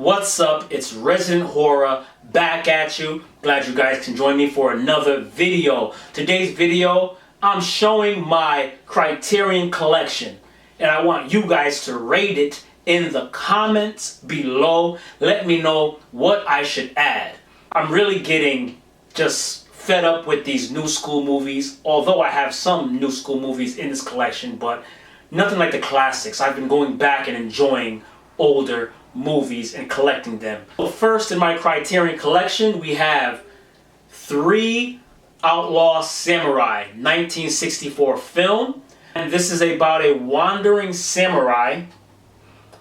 What's up? It's Resident Horror back at you. Glad you guys can join me for another video. Today's video, I'm showing my Criterion collection, and I want you guys to rate it in the comments below. Let me know what I should add. I'm really getting just fed up with these new school movies, although I have some new school movies in this collection, but nothing like the classics. I've been going back and enjoying older movies and collecting them. So first in my Criterion collection, we have 3 Outlaw Samurai 1964 film. And this is about a wandering samurai,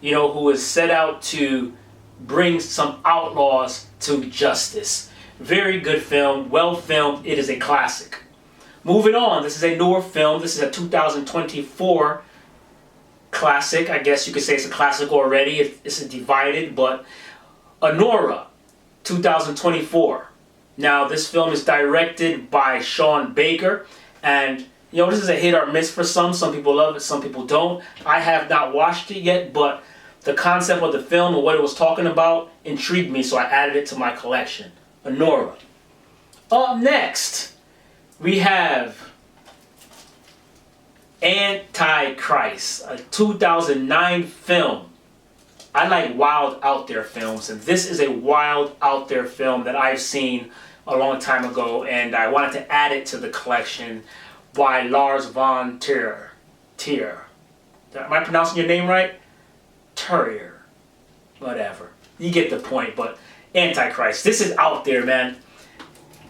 who is set out to bring some outlaws to justice. Very good film, well filmed. It is a classic. Moving on, this is a newer film. This is a 2024 classic. I guess you could say it's a classic already. It's divided, but Anora, 2024. Now, this film is directed by Sean Baker, and this is a hit or miss for some. Some people love it, some people don't. I have not watched it yet, but the concept of the film and what it was talking about intrigued me, so I added it to my collection. Anora. Up next, we have Antichrist, a 2009 film. I like wild out there films, and this is a wild out there film that I've seen a long time ago, and I wanted to add it to the collection by Lars von Trier. Am I pronouncing your name right? Trier. Whatever. You get the point, but Antichrist. This is out there, man.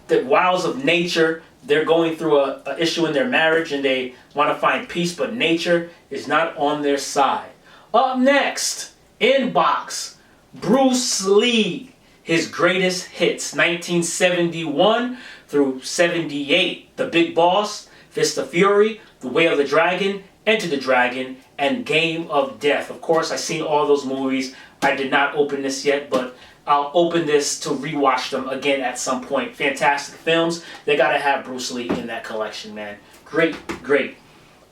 The wilds of nature. They're going through a issue in their marriage and they want to find peace, but nature is not on their side. Up next, Inbox, Bruce Lee, his greatest hits, 1971 through 78. The Big Boss, Fist of Fury, The Way of the Dragon, Enter the Dragon, and Game of Death. Of course, I've seen all those movies. I did not open this yet, but I'll open this to rewatch them again at some point. Fantastic films. They gotta have Bruce Lee in that collection, man. Great, great.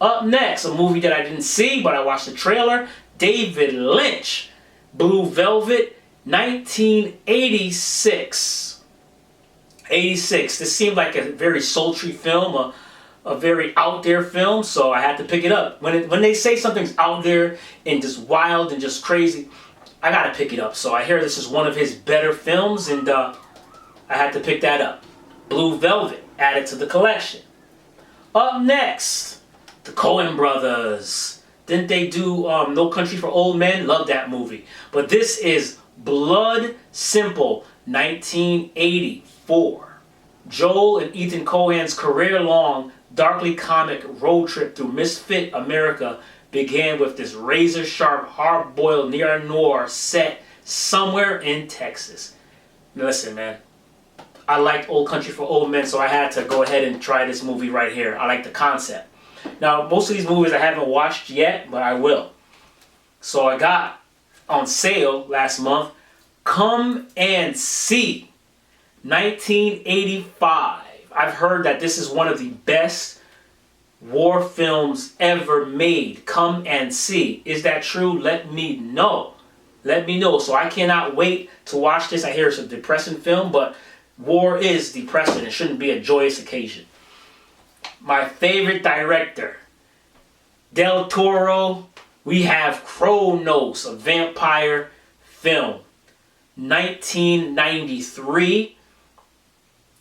Up next, a movie that I didn't see, but I watched the trailer. David Lynch, Blue Velvet, 1986. 86. This seemed like a very sultry film, a very out there film, so I had to pick it up. When they say something's out there and just wild and just crazy, I gotta pick it up. So I hear this is one of his better films, and I had to pick that up. Blue Velvet, added to the collection. Up next, the Coen brothers. Didn't they do No Country for Old Men? Love that movie. But this is Blood Simple, 1984. Joel and Ethan Coen's career-long, darkly comic road trip through misfit America began with this razor-sharp, hard-boiled neo-noir set somewhere in Texas. Listen, man, I liked Old Country for Old Men, so I had to go ahead and try this movie right here. I like the concept. Now, most of these movies I haven't watched yet, but I will. So I got on sale last month, Come and See, 1985. I've heard that this is one of the best war films ever made. Come and See. Is that true? Let me know. Let me know. So I cannot wait to watch this. I hear it's a depressing film, but war is depressing. It shouldn't be a joyous occasion. My favorite director, Del Toro. We have Kronos, a vampire film, 1993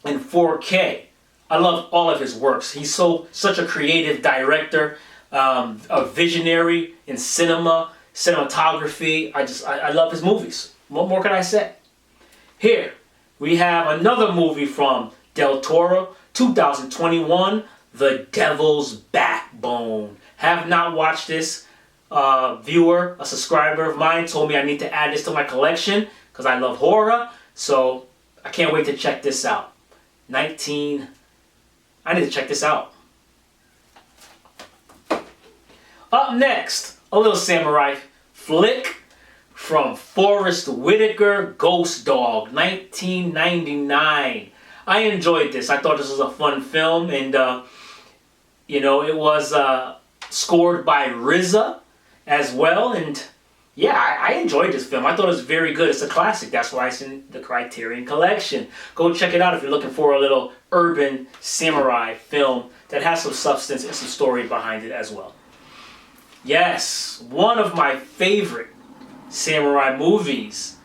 in 4K. I love all of his works. He's such a creative director, a visionary in cinema, cinematography. I love his movies. What more can I say? Here, we have another movie from Del Toro, 2021, The Devil's Backbone. Have not watched this. Viewer, a subscriber of mine, told me I need to add this to my collection because I love horror. So I can't wait to check this out. I need to check this out. Up next, a little samurai flick from Forrest Whitaker, Ghost Dog, 1999. I enjoyed this. I thought this was a fun film, and it was scored by RZA as well, and Yeah, I enjoyed this film. I thought it was very good. It's a classic. That's why it's in the Criterion collection. Go check it out if you're looking for a little urban samurai film that has some substance and some story behind it as well. Yes, one of my favorite samurai movies,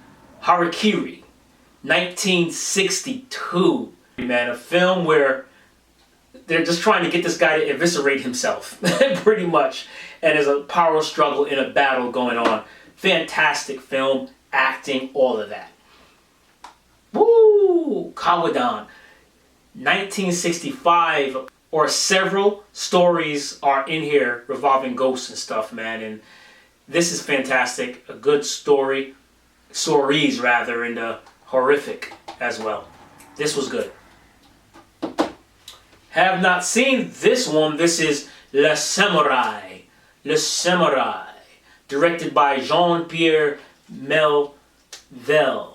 Harakiri, 1962. Man, a film where they're just trying to get this guy to eviscerate himself, pretty much. And there's a power struggle in a battle going on. Fantastic film, acting, all of that. Woo! Kawadan, 1965. Or several stories are in here revolving ghosts and stuff, man. And this is fantastic. A good story. Stories, rather, and horrific as well. This was good. Have not seen this one. This is Le Samurai. Le Samurai. Directed by Jean-Pierre Melville.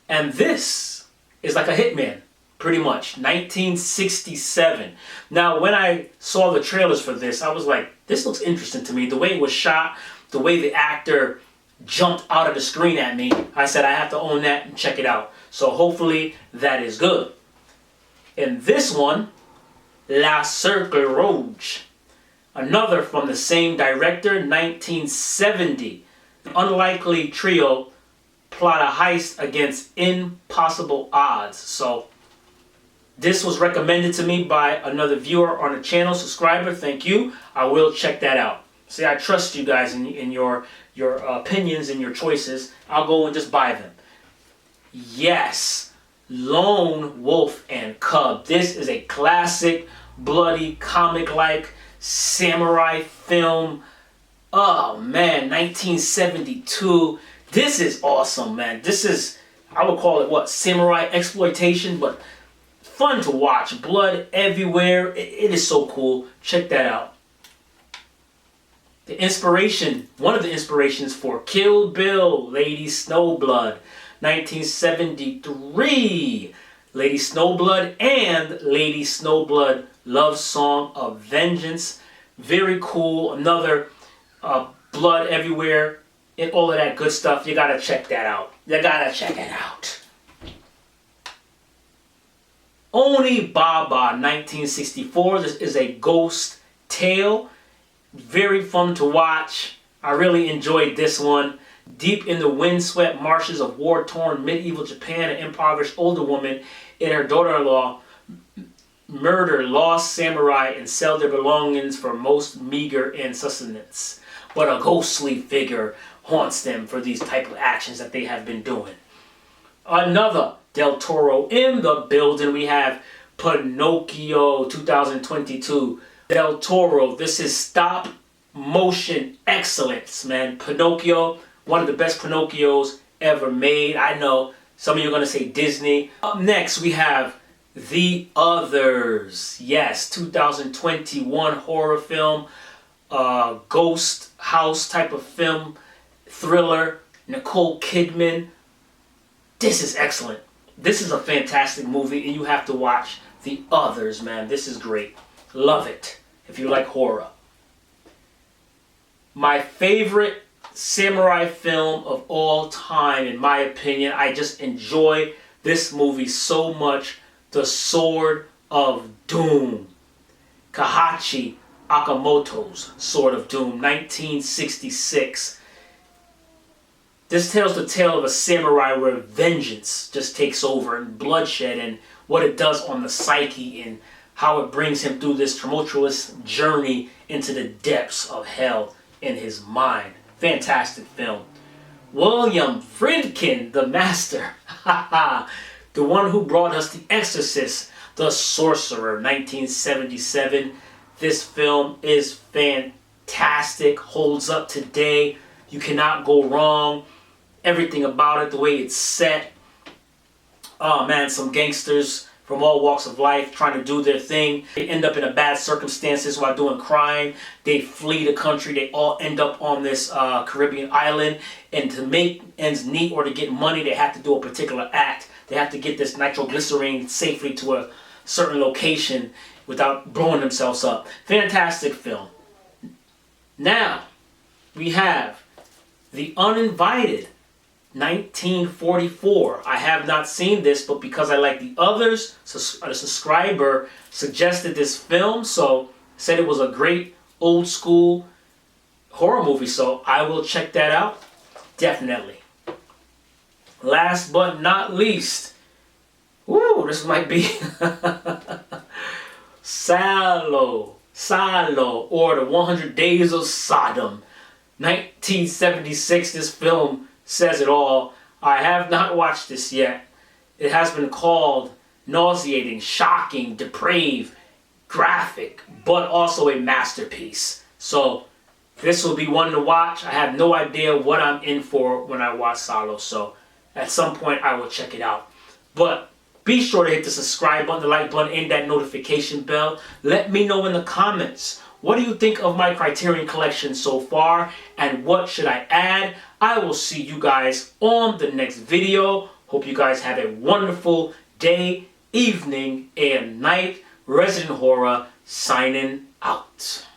And this is like a hitman, pretty much. 1967. Now, when I saw the trailers for this, I was like, this looks interesting to me. The way it was shot, the way the actor jumped out of the screen at me, I said I have to own that and check it out. So hopefully that is good. And this one, La Cercle Rouge. Another from the same director, 1970. An unlikely trio plot a heist against impossible odds. So this was recommended to me by another viewer on the channel, subscriber. Thank you. I will check that out. See, I trust you guys in your opinions and your choices. I'll go and just buy them. Yes, Lone Wolf and Cub. This is a classic, bloody, comic-like samurai film. Oh man, 1972. This is awesome, man. This is, I would call it what, samurai exploitation, but fun to watch. Blood everywhere. It is so cool. Check that out. The inspiration, one of the inspirations for Kill Bill, Lady Snowblood, 1973. Lady Snowblood and Lady Snowblood Love Song of Vengeance. Very cool. Another blood everywhere and all of that good stuff. You gotta check that out. You gotta check it out. Oni Baba, 1964. This is a ghost tale. Very fun to watch. I really enjoyed this one. Deep in the windswept marshes of war-torn medieval Japan, an impoverished older woman and her daughter-in-law murder lost samurai and sell their belongings for most meager and sustenance. But a ghostly figure haunts them for these type of actions that they have been doing. Another Del Toro in the building. We have Pinocchio 2022. Del Toro. This is stop motion excellence, man. Pinocchio, one of the best Pinocchios ever made. I know some of you are going to say Disney. Up next, we have The Others. Yes, 2021 horror film. Ghost house type of film. Thriller. Nicole Kidman. This is excellent. This is a fantastic movie, and you have to watch The Others, man. This is great. Love it if you like horror. My favorite samurai film of all time, in my opinion. I just enjoy this movie so much. The Sword of Doom. Kahachi Akamoto's Sword of Doom, 1966. This tells the tale of a samurai where vengeance just takes over and bloodshed and what it does on the psyche and how it brings him through this tumultuous journey into the depths of hell in his mind. Fantastic film. William Friedkin, the master. The one who brought us The Exorcist, The Sorcerer, 1977. This film is fantastic, holds up today. You cannot go wrong. Everything about it, the way it's set. Oh man, some gangsters from all walks of life trying to do their thing. They end up in a bad circumstances while doing crime. They flee the country. They all end up on this Caribbean island. And to make ends meet or to get money, they have to do a particular act. They have to get this nitroglycerine safely to a certain location without blowing themselves up. Fantastic film. Now, we have The Uninvited, 1944. I have not seen this, but because I like the others, a subscriber suggested this film, so said it was a great old school horror movie, so I will check that out, definitely. Last but not least, woo, this might be Salo, or the 100 Days of Sodom, 1976. This film says it all. I have not watched this yet. It has been called nauseating, shocking, depraved, graphic, but also a masterpiece. So this will be one to watch. I have no idea what I'm in for when I watch Salo, so at some point I will check it out. But be sure to hit the subscribe button, the like button, and that notification bell. Let me know in the comments, what do you think of my Criterion collection so far, and what should I add? I will see you guys on the next video. Hope you guys have a wonderful day, evening, and night. Resident Horror signing out.